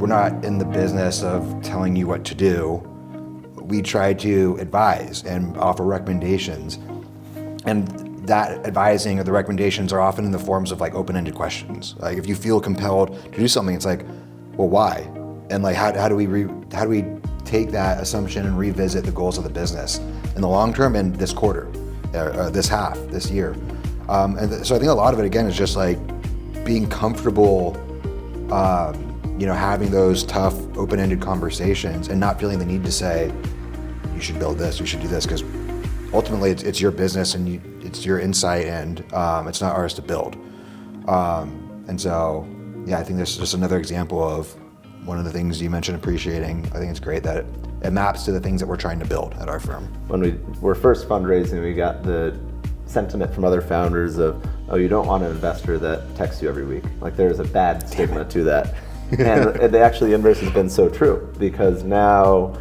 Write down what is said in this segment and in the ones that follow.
we're not in the business of telling you what to do. We try to advise and offer recommendations. And that advising or the recommendations are often in the forms of like open-ended questions. Like if you feel compelled to do something, it's like, well, why? And like how do we take that assumption and revisit the goals of the business in the long term and this quarter, this half, this year. So I think a lot of it again is just like being comfortable, having those tough open-ended conversations and not feeling the need to say, you should build this, you should do this, because ultimately it's your business and it's your insight and it's not ours to build. And so, yeah, I think this is just another example of one of the things you mentioned, appreciating. I think it's great that it maps to the things that we're trying to build at our firm. When we were first fundraising, we got the sentiment from other founders of, oh, you don't want an investor that texts you every week. Like there's a bad stigma to that. And the actually inverse has been so true, because now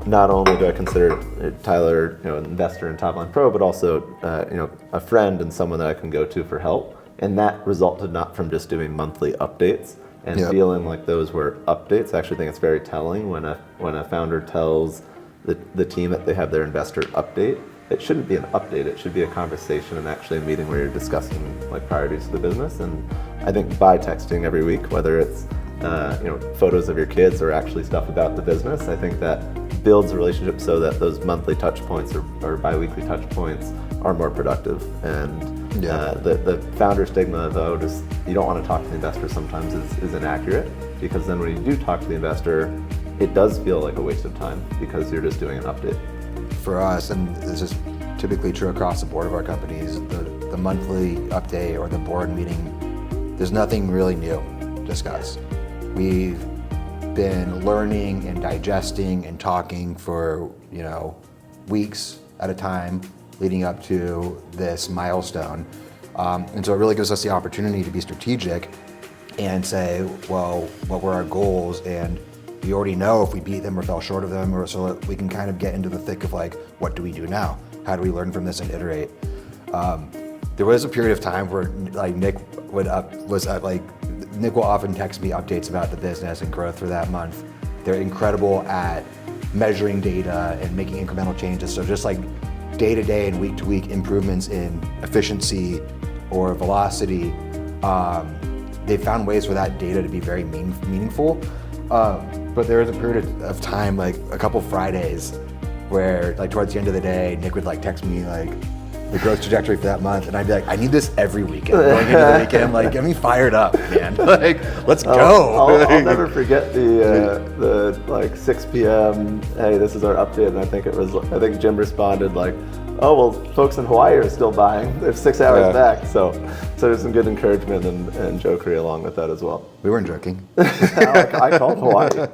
not only do I consider Tyler an investor in Topline Pro, but also a friend and someone that I can go to for help. And that resulted not from just doing monthly updates and feeling like those were updates. I actually think it's very telling when a founder tells the team that they have their investor update. It shouldn't be an update, it should be a conversation and actually a meeting where you're discussing like priorities of the business. And I think by texting every week, whether it's photos of your kids or actually stuff about the business, I think that builds a relationship so that those monthly touch points or bi-weekly touch points are more productive. And the founder stigma of, you don't want to talk to the investor sometimes is inaccurate, because then when you do talk to the investor, it does feel like a waste of time because you're just doing an update. For us, and this is typically true across the board of our companies, the monthly update or the board meeting, there's nothing really new to discuss. We've been learning and digesting and talking for weeks at a time leading up to this milestone. And so it really gives us the opportunity to be strategic and say, well, what were our goals? And we already know if we beat them or fell short of them, or so that we can kind of get into the thick of like, what do we do now? How do we learn from this and iterate? There was a period of time where like Nick will often text me updates about the business and growth for that month. They're incredible at measuring data and making incremental changes. So just like day-to-day and week-to-week improvements in efficiency or velocity, they found ways for that data to be very meaningful. But there was a period of time, like a couple Fridays, where like towards the end of the day, Nick would like text me like the growth trajectory for that month, and I'd be like, I need this every weekend. Going into the weekend, like get me fired up, man. Like let's go. I'll never forget the like 6 p.m. Hey, this is our update, and I think Jim responded like, oh well, folks in Hawaii are still buying. They're 6 hours back, so there's some good encouragement and jokery along with that as well. We weren't joking. I called Hawaii.